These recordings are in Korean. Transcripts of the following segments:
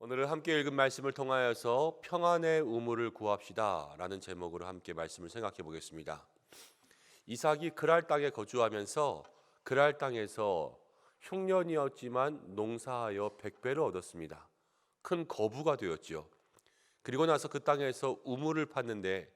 오늘 함께 읽은 말씀을 통하여서 평안의 우물을 구합시다 라는 제목으로 함께 말씀을 생각해 보겠습니다. 이삭이 그랄 땅에 거주하면서 그랄 땅에서 흉년이었지만 농사하여 100배를 얻었습니다. 큰 거부가 되었지요. 그리고 나서 그 땅에서 우물을 팠는데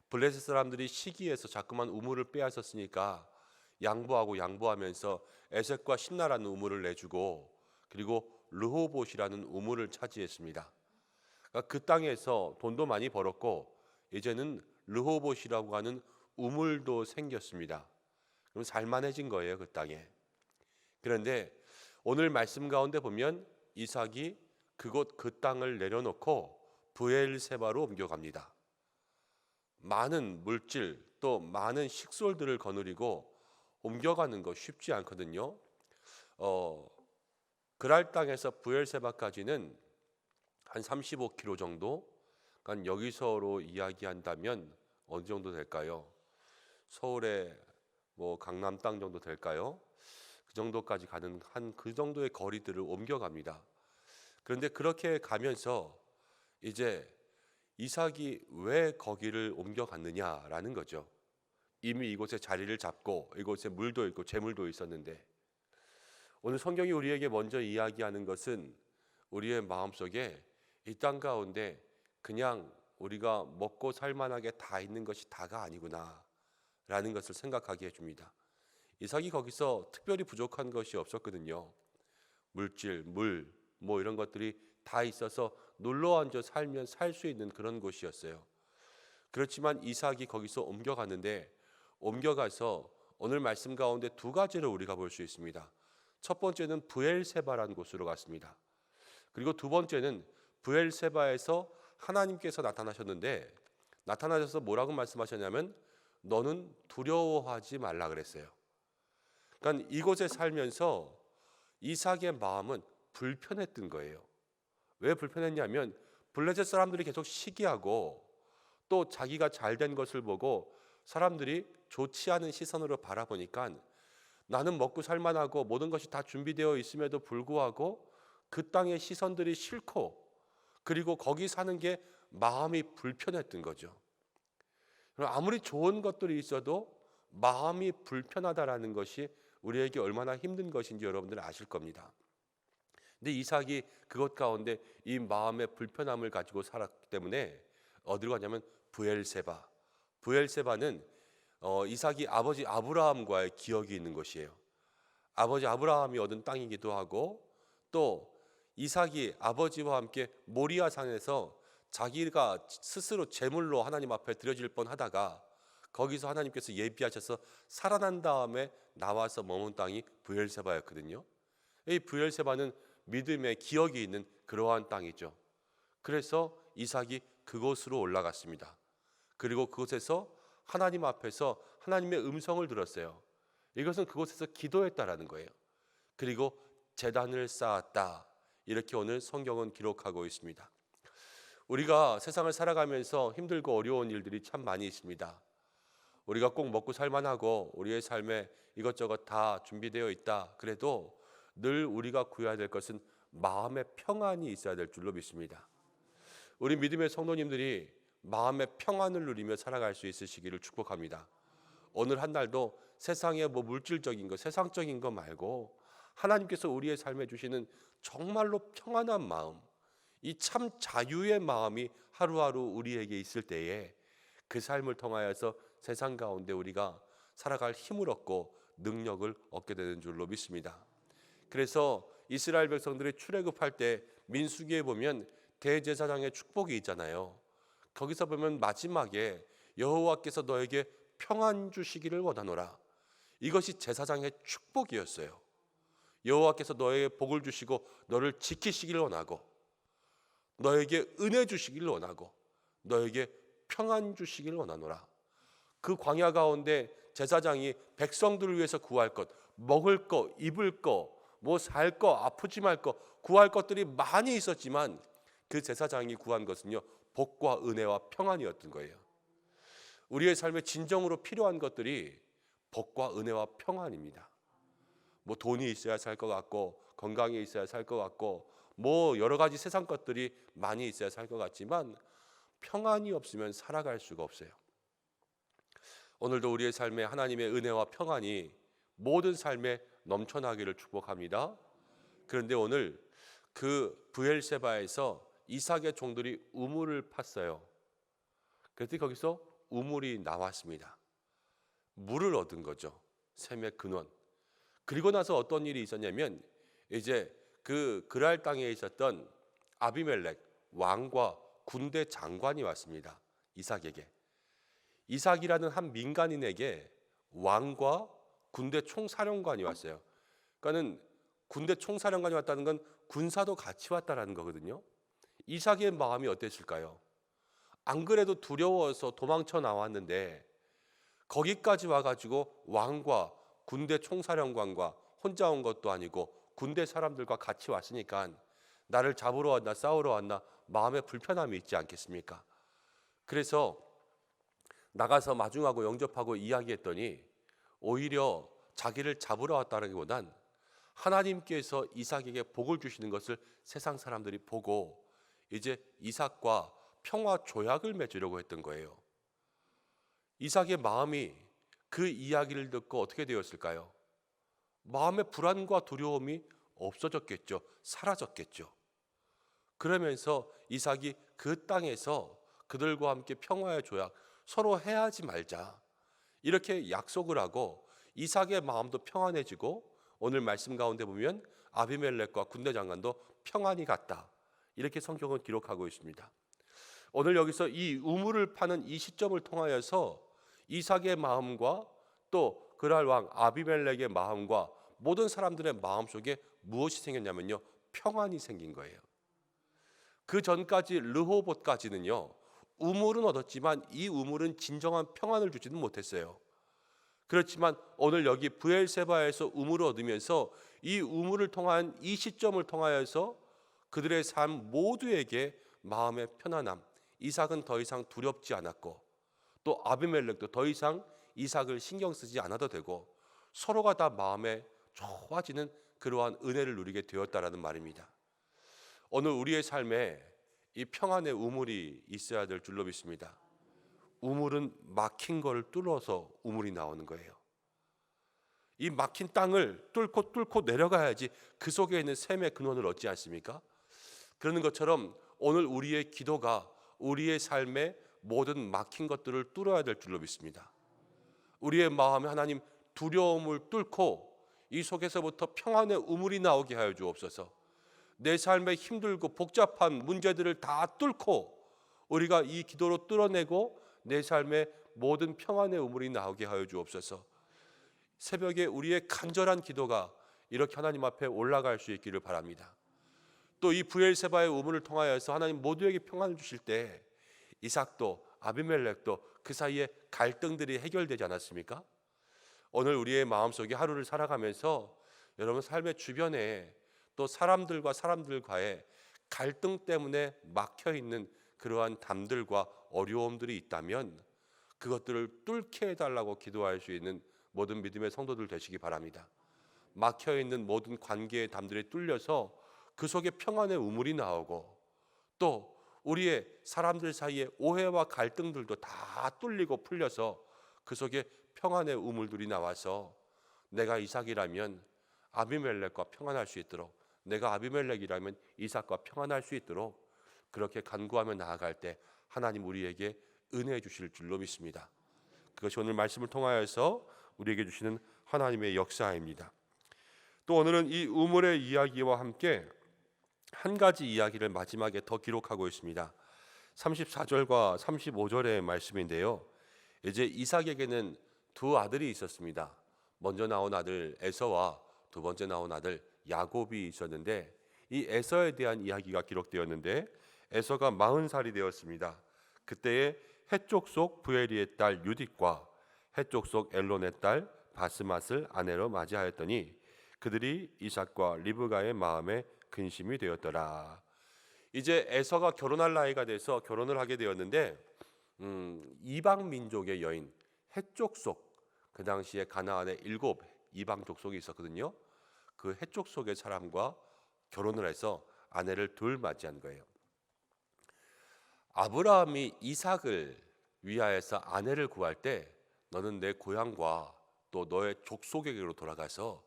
블레셋 사람들이 시기해서 자꾸만 우물을 빼앗았으니까 양보하면서 에색과 신나라는 우물을 내주고 그리고 르호봇이라는 우물을 차지했습니다. 그러니까 그 땅에서 돈도 많이 벌었고 이제는 르호봇이라고 하는 우물도 생겼습니다. 그럼 살만해진 거예요, 그 땅에. 그런데 오늘 말씀 가운데 보면 이삭이 그곳 그 땅을 내려놓고 브엘세바로 옮겨갑니다. 많은 물질 또 많은 식솔들을 거느리고 옮겨가는 거 쉽지 않거든요. 그랄 땅에서 브엘세바까지는 한 35km 정도. 그러니까 여기서로 이야기한다면 어느 정도 될까요? 서울의 강남 땅 정도 될까요? 그 정도까지 가는 한 그 정도의 거리들을 옮겨갑니다. 그런데 그렇게 가면서 이제 이삭이 왜 거기를 옮겨갔느냐라는 거죠. 이미 이곳에 자리를 잡고 이곳에 물도 있고 재물도 있었는데 오늘 성경이 우리에게 먼저 이야기하는 것은 우리의 마음속에 이 땅 가운데 그냥 우리가 먹고 살만하게 다 있는 것이 다가 아니구나 라는 것을 생각하게 해줍니다. 이삭이 거기서 특별히 부족한 것이 없었거든요. 물질, 물, 이런 것들이 다 있어서 눌러 앉아 살면 살 수 있는 그런 곳이었어요. 그렇지만 이삭이 거기서 옮겨갔는데 옮겨가서 오늘 말씀 가운데 두 가지를 우리가 볼 수 있습니다. 첫 번째는 브엘세바라는 곳으로 갔습니다. 그리고 두 번째는 브엘세바에서 하나님께서 나타나셨는데 나타나셔서 뭐라고 말씀하셨냐면 너는 두려워하지 말라 그랬어요. 그러니까 이곳에 살면서 이삭의 마음은 불편했던 거예요. 왜 불편했냐면 블레셋 사람들이 계속 시기하고 또 자기가 잘된 것을 보고 사람들이 좋지 않은 시선으로 바라보니까 나는 먹고 살만하고 모든 것이 다 준비되어 있음에도 불구하고 그 땅의 시선들이 싫고 그리고 거기 사는 게 마음이 불편했던 거죠. 아무리 좋은 것들이 있어도 마음이 불편하다라는 것이 우리에게 얼마나 힘든 것인지 여러분들은 아실 겁니다. 근데 이삭이 그것 가운데 이 마음의 불편함을 가지고 살았기 때문에 어디로 가냐면 브엘세바. 브엘세바는 이삭이 아버지 아브라함과의 기억이 있는 곳이에요. 아버지 아브라함이 얻은 땅이기도 하고 또 이삭이 아버지와 함께 모리아 산에서 자기가 스스로 제물로 하나님 앞에 드려질 뻔하다가 거기서 하나님께서 예비하셔서 살아난 다음에 나와서 머문 땅이 브엘세바였거든요. 이 브엘세바는 믿음의 기억이 있는 그러한 땅이죠. 그래서 이삭이 그곳으로 올라갔습니다. 그리고 그곳에서 하나님 앞에서 하나님의 음성을 들었어요. 이것은 그곳에서 기도했다라는 거예요. 그리고 제단을 쌓았다. 이렇게 오늘 성경은 기록하고 있습니다. 우리가 세상을 살아가면서 힘들고 어려운 일들이 참 많이 있습니다. 우리가 꼭 먹고 살만하고 우리의 삶에 이것저것 다 준비되어 있다. 그래도 늘 우리가 구해야 될 것은 마음의 평안이 있어야 될 줄로 믿습니다. 우리 믿음의 성도님들이 마음의 평안을 누리며 살아갈 수 있으시기를 축복합니다. 오늘 한 날도 세상의 물질적인 것, 세상적인 것 말고 하나님께서 우리의 삶에 주시는 정말로 평안한 마음, 이 참 자유의 마음이 하루하루 우리에게 있을 때에 그 삶을 통하여서 세상 가운데 우리가 살아갈 힘을 얻고 능력을 얻게 되는 줄로 믿습니다. 그래서 이스라엘 백성들이 출애굽할 때 민수기에 보면 대제사장의 축복이 있잖아요. 거기서 보면 마지막에 여호와께서 너에게 평안 주시기를 원하노라. 이것이 제사장의 축복이었어요. 여호와께서 너에게 복을 주시고 너를 지키시기를 원하고 너에게 은혜 주시기를 원하고 너에게 평안 주시기를 원하노라. 그 광야 가운데 제사장이 백성들을 위해서 구할 것, 먹을 것, 입을 것, 살 것, 아프지 말 것, 구할 것들이 많이 있었지만 그 제사장이 구한 것은요, 복과 은혜와 평안이었던 거예요. 우리의 삶에 진정으로 필요한 것들이 복과 은혜와 평안입니다. 돈이 있어야 살 것 같고 건강이 있어야 살 것 같고 뭐 여러 가지 세상 것들이 많이 있어야 살 것 같지만 평안이 없으면 살아갈 수가 없어요. 오늘도 우리의 삶에 하나님의 은혜와 평안이 모든 삶에 넘쳐나기를 축복합니다. 그런데 오늘 그 브엘세바에서 이삭의 종들이 우물을 팠어요. 그랬더니 거기서 우물이 나왔습니다. 물을 얻은 거죠. 샘의 근원. 그리고 나서 어떤 일이 있었냐면 이제 그 그랄 땅에 있었던 아비멜렉 왕과 군대 장관이 왔습니다. 이삭에게. 이삭이라는 한 민간인에게 왕과 군대 총사령관이 왔어요. 그러니까는 군대 총사령관이 왔다는 건 군사도 같이 왔다라는 거거든요. 이삭의 마음이 어땠을까요? 안 그래도 두려워서 도망쳐 나왔는데 거기까지 와가지고 왕과 군대 총사령관과 혼자 온 것도 아니고 군대 사람들과 같이 왔으니까 나를 잡으러 왔나 싸우러 왔나 마음에 불편함이 있지 않겠습니까? 그래서 나가서 마중하고 영접하고 이야기했더니 오히려 자기를 잡으러 왔다기보단 하나님께서 이삭에게 복을 주시는 것을 세상 사람들이 보고 이제 이삭과 평화 조약을 맺으려고 했던 거예요. 이삭의 마음이 그 이야기를 듣고 어떻게 되었을까요? 마음의 불안과 두려움이 없어졌겠죠. 사라졌겠죠. 그러면서 이삭이 그 땅에서 그들과 함께 평화의 조약, 서로 해하지 말자 이렇게 약속을 하고 이삭의 마음도 평안해지고 오늘 말씀 가운데 보면 아비멜렉과 군대 장관도 평안이 갔다 이렇게 성경은 기록하고 있습니다. 오늘 여기서 이 우물을 파는 이 시점을 통하여서 이삭의 마음과 또 그랄 왕 아비멜렉의 마음과 모든 사람들의 마음 속에 무엇이 생겼냐면요, 평안이 생긴 거예요. 그 전까지 르호봇까지는요, 우물은 얻었지만 이 우물은 진정한 평안을 주지는 못했어요. 그렇지만 오늘 여기 브엘세바에서 우물을 얻으면서 이 우물을 통한 이 시점을 통하여서 그들의 삶 모두에게 마음의 편안함, 이삭은 더 이상 두렵지 않았고 또 아비멜렉도 더 이상 이삭을 신경 쓰지 않아도 되고 서로가 다 마음에 좋아지는 그러한 은혜를 누리게 되었다라는 말입니다. 오늘 우리의 삶에 이 평안의 우물이 있어야 될 줄로 믿습니다. 우물은 막힌 걸 뚫어서 우물이 나오는 거예요. 이 막힌 땅을 뚫고 내려가야지 그 속에 있는 샘의 근원을 얻지 않습니까? 그러는 것처럼 오늘 우리의 기도가 우리의 삶의 모든 막힌 것들을 뚫어야 될 줄로 믿습니다. 우리의 마음에 하나님 두려움을 뚫고 이 속에서부터 평안의 우물이 나오게 하여 주옵소서. 내 삶에 힘들고 복잡한 문제들을 다 뚫고 우리가 이 기도로 뚫어내고 내 삶에 모든 평안의 우물이 나오게 하여 주옵소서. 새벽에 우리의 간절한 기도가 이렇게 하나님 앞에 올라갈 수 있기를 바랍니다. 또 이 브엘세바의 우물을 통하여서 하나님 모두에게 평안을 주실 때 이삭도 아비멜렉도 그 사이에 갈등들이 해결되지 않았습니까? 오늘 우리의 마음속에 하루를 살아가면서 여러분 삶의 주변에 또 사람들과의 갈등 때문에 막혀있는 그러한 담들과 어려움들이 있다면 그것들을 뚫게 해달라고 기도할 수 있는 모든 믿음의 성도들 되시기 바랍니다. 막혀있는 모든 관계의 담들이 뚫려서 그 속에 평안의 우물이 나오고 또 우리의 사람들 사이의 오해와 갈등들도 다 뚫리고 풀려서 그 속에 평안의 우물들이 나와서 내가 이삭이라면 아비멜렉과 평안할 수 있도록 내가 아비멜렉이라면 이삭과 평안할 수 있도록 그렇게 간구하며 나아갈 때 하나님 우리에게 은혜해 주실 줄로 믿습니다. 그것이 오늘 말씀을 통하여서 우리에게 주시는 하나님의 역사입니다. 또 오늘은 이 우물의 이야기와 함께 한 가지 이야기를 마지막에 더 기록하고 있습니다. 34절과 35절의 말씀인데요. 이제 이삭에게는 두 아들이 있었습니다. 먼저 나온 아들 에서와 두 번째 나온 아들 야곱이 있었는데 이 에서에 대한 이야기가 기록되었는데 에서가 40살이 되었습니다. 그때에 해쪽 속 부엘리의 딸 유딧과 해쪽 속 엘론의 딸 바스맛을 아내로 맞이하였더니 그들이 이삭과 리브가의 마음에 근심이 되었더라. 이제 에서가 결혼할 나이가 돼서 결혼을 하게 되었는데 이방 민족의 여인 해쪽 속, 그 당시에 가나안에 7 이방 족속이 있었거든요. 그 해쪽 속의 사람과 결혼을 해서 아내를 둘 맞이한 거예요. 아브라함이 이삭을 위하여서 아내를 구할 때 너는 내 고향과 또 너의 족속에게로 돌아가서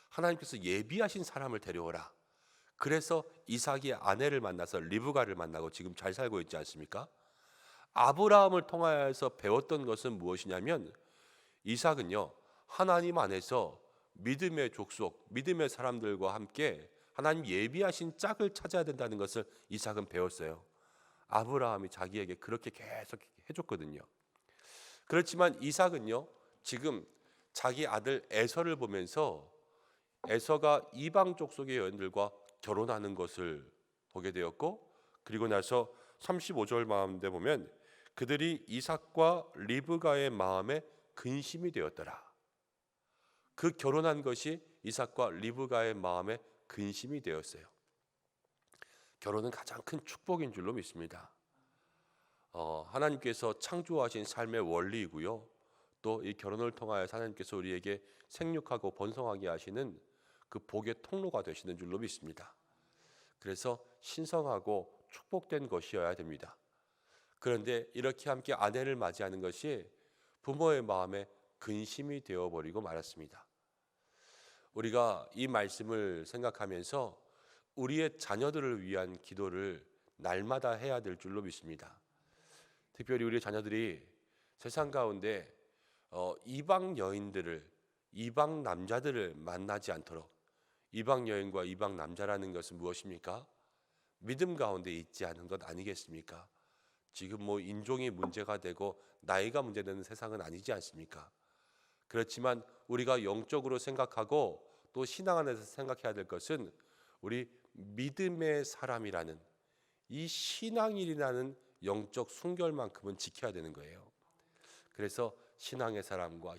하나님께서 예비하신 사람을 데려오라. 그래서 이삭이 아내를 만나서 리브가를 만나고 지금 잘 살고 있지 않습니까? 아브라함을 통하여서 배웠던 것은 무엇이냐면 이삭은요, 하나님 안에서 믿음의 족속, 믿음의 사람들과 함께 하나님 예비하신 짝을 찾아야 된다는 것을 이삭은 배웠어요. 아브라함이 자기에게 그렇게 계속 해줬거든요. 그렇지만 이삭은요, 지금 자기 아들 에서를 보면서 에서가 이방 족속의 여인들과 결혼하는 것을 보게 되었고, 그리고 나서 35절 마음대 보면 그들이 이삭과 리브가의 마음에 근심이 되었더라. 그 결혼한 것이 이삭과 리브가의 마음에 근심이 되었어요. 결혼은 가장 큰 축복인 줄로 믿습니다. 하나님께서 창조하신 삶의 원리이고요. 또 이 결혼을 통하여 하나님께서 우리에게 생육하고 번성하게 하시는 그 복의 통로가 되시는 줄로 믿습니다. 그래서 신성하고 축복된 것이어야 됩니다. 그런데 이렇게 함께 아내를 맞이하는 것이 부모의 마음에 근심이 되어버리고 말았습니다. 우리가 이 말씀을 생각하면서 우리의 자녀들을 위한 기도를 날마다 해야 될 줄로 믿습니다. 특별히 우리 자녀들이 세상 가운데 이방 여인들을, 이방 남자들을 만나지 않도록, 이방 여인과 이방 남자라는 것은 무엇입니까? 믿음 가운데 있지 않은 것 아니겠습니까? 지금 인종이 문제가 되고 나이가 문제되는 세상은 아니지 않습니까? 그렇지만 우리가 영적으로 생각하고 또 신앙 안에서 생각해야 될 것은 우리 믿음의 사람이라는 이 신앙인이라는 영적 순결만큼은 지켜야 되는 거예요. 그래서 신앙의 사람과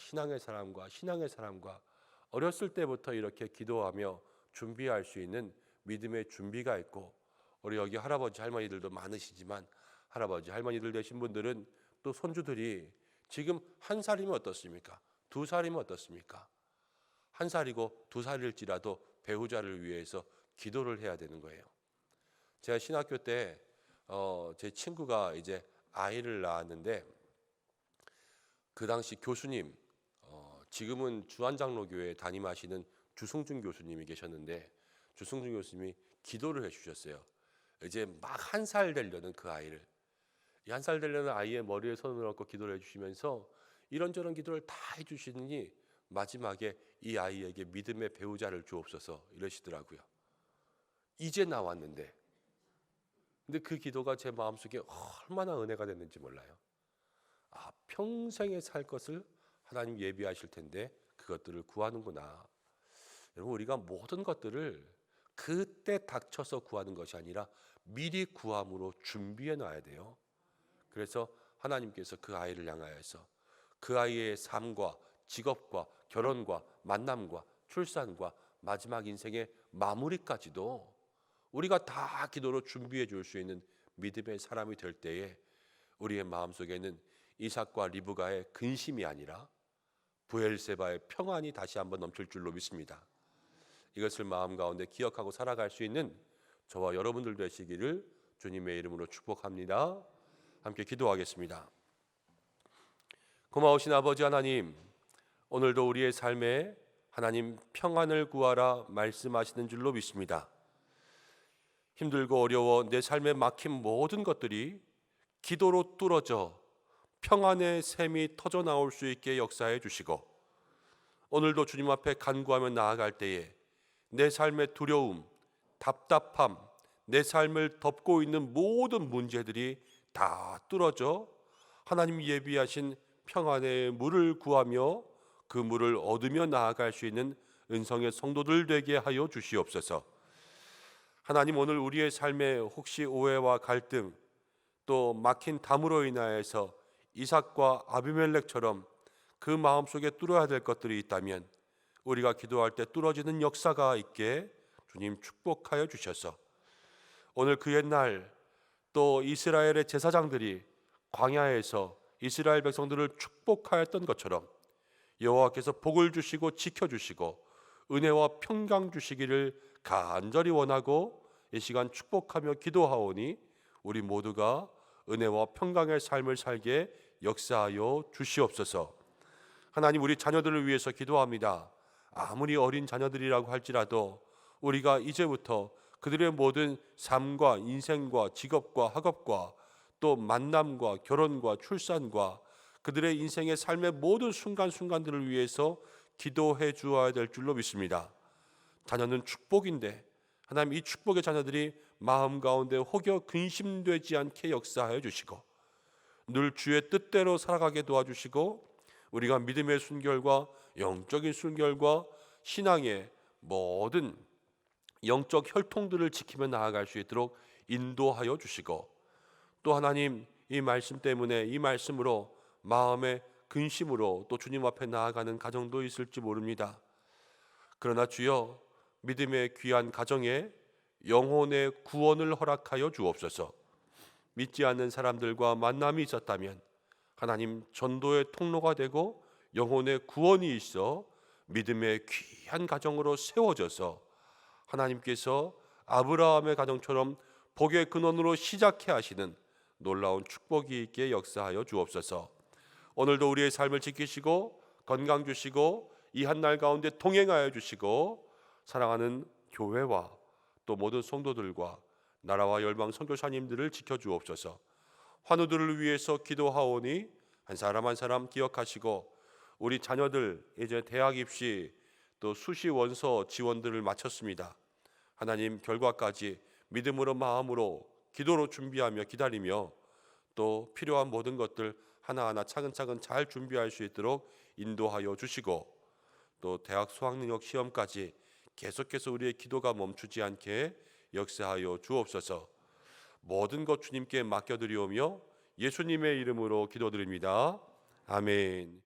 어렸을 때부터 이렇게 기도하며 준비할 수 있는 믿음의 준비가 있고, 우리 여기 할아버지 할머니들도 많으시지만 할아버지 할머니들 되신 분들은 또 손주들이 지금 1살이면 어떻습니까? 2살이면 어떻습니까? 1살이고 2살일지라도 배우자를 위해서 기도를 해야 되는 거예요. 제가 신학교 때 제 친구가 이제 아이를 낳았는데 그 당시 교수님, 지금은 주안장로교회 담임하시는 주승준 교수님이 계셨는데 주승준 교수님이 기도를 해주셨어요. 이제 막 1살 되려는 그 아이를, 이 1살 되려는 아이의 머리에 손을 얹고 기도를 해주시면서 이런저런 기도를 다 해주시니 마지막에 이 아이에게 믿음의 배우자를 주옵소서 이러시더라고요. 이제 나왔는데, 근데 그 기도가 제 마음속에 얼마나 은혜가 됐는지 몰라요. 평생에 살 것을 하나님 예비하실 텐데 그것들을 구하는구나. 여러분, 우리가 모든 것들을 그때 닥쳐서 구하는 것이 아니라 미리 구함으로 준비해 놔야 돼요. 그래서 하나님께서 그 아이를 향하여서 그 아이의 삶과 직업과 결혼과 만남과 출산과 마지막 인생의 마무리까지도 우리가 다 기도로 준비해 줄 수 있는 믿음의 사람이 될 때에 우리의 마음속에는 이삭과 리브가의 근심이 아니라 브엘세바의 평안이 다시 한번 넘칠 줄로 믿습니다. 이것을 마음 가운데 기억하고 살아갈 수 있는 저와 여러분들 되시기를 주님의 이름으로 축복합니다. 함께 기도하겠습니다. 고마우신 아버지 하나님, 오늘도 우리의 삶에 하나님 평안을 구하라 말씀하시는 줄로 믿습니다. 힘들고 어려워 내 삶에 막힌 모든 것들이 기도로 뚫어져 평안의 샘이 터져 나올 수 있게 역사해 주시고, 오늘도 주님 앞에 간구하며 나아갈 때에 내 삶의 두려움, 답답함, 내 삶을 덮고 있는 모든 문제들이 다 뚫어져 하나님 예비하신 평안의 물을 구하며 그 물을 얻으며 나아갈 수 있는 은성의 성도들 되게 하여 주시옵소서. 하나님, 오늘 우리의 삶에 혹시 오해와 갈등, 또 막힌 담으로 인하여서 이삭과 아비멜렉처럼 그 마음속에 뚫어야 될 것들이 있다면 우리가 기도할 때 뚫어지는 역사가 있게 주님 축복하여 주셔서, 오늘 그 옛날 또 이스라엘의 제사장들이 광야에서 이스라엘 백성들을 축복하였던 것처럼 여호와께서 복을 주시고 지켜주시고 은혜와 평강 주시기를 간절히 원하고 이 시간 축복하며 기도하오니 우리 모두가 은혜와 평강의 삶을 살게 역사하여 주시옵소서. 하나님, 우리 자녀들을 위해서 기도합니다. 아무리 어린 자녀들이라고 할지라도 우리가 이제부터 그들의 모든 삶과 인생과 직업과 학업과 또 만남과 결혼과 출산과 그들의 인생의 삶의 모든 순간순간들을 위해서 기도해 주어야 될 줄로 믿습니다. 자녀는 축복인데 하나님, 이 축복의 자녀들이 마음 가운데 혹여 근심되지 않게 역사하여 주시고 늘 주의 뜻대로 살아가게 도와주시고 우리가 믿음의 순결과 영적인 순결과 신앙의 모든 영적 혈통들을 지키며 나아갈 수 있도록 인도하여 주시고 또 하나님, 이 말씀 때문에 이 말씀으로 마음의 근심으로 또 주님 앞에 나아가는 가정도 있을지 모릅니다. 그러나 주여, 믿음의 귀한 가정에 영혼의 구원을 허락하여 주옵소서. 믿지 않는 사람들과 만남이 있었다면 하나님, 전도의 통로가 되고 영혼의 구원이 있어 믿음의 귀한 가정으로 세워져서 하나님께서 아브라함의 가정처럼 복의 근원으로 시작해 하시는 놀라운 축복이 있게 역사하여 주옵소서. 오늘도 우리의 삶을 지키시고 건강 주시고 이 한 날 가운데 동행하여 주시고 사랑하는 교회와 또 모든 성도들과 나라와 열방 선교사님들을 지켜주옵소서. 환우들을 위해서 기도하오니 한 사람 한 사람 기억하시고 우리 자녀들 이제 대학 입시 또 수시 원서 지원들을 마쳤습니다. 하나님, 결과까지 믿음으로 마음으로 기도로 준비하며 기다리며 또 필요한 모든 것들 하나하나 차근차근 잘 준비할 수 있도록 인도하여 주시고 또 대학 수학능력 시험까지 계속해서 우리의 기도가 멈추지 않게 역사하여 주옵소서. 모든 것 주님께 맡겨드리오며 예수님의 이름으로 기도드립니다. 아멘.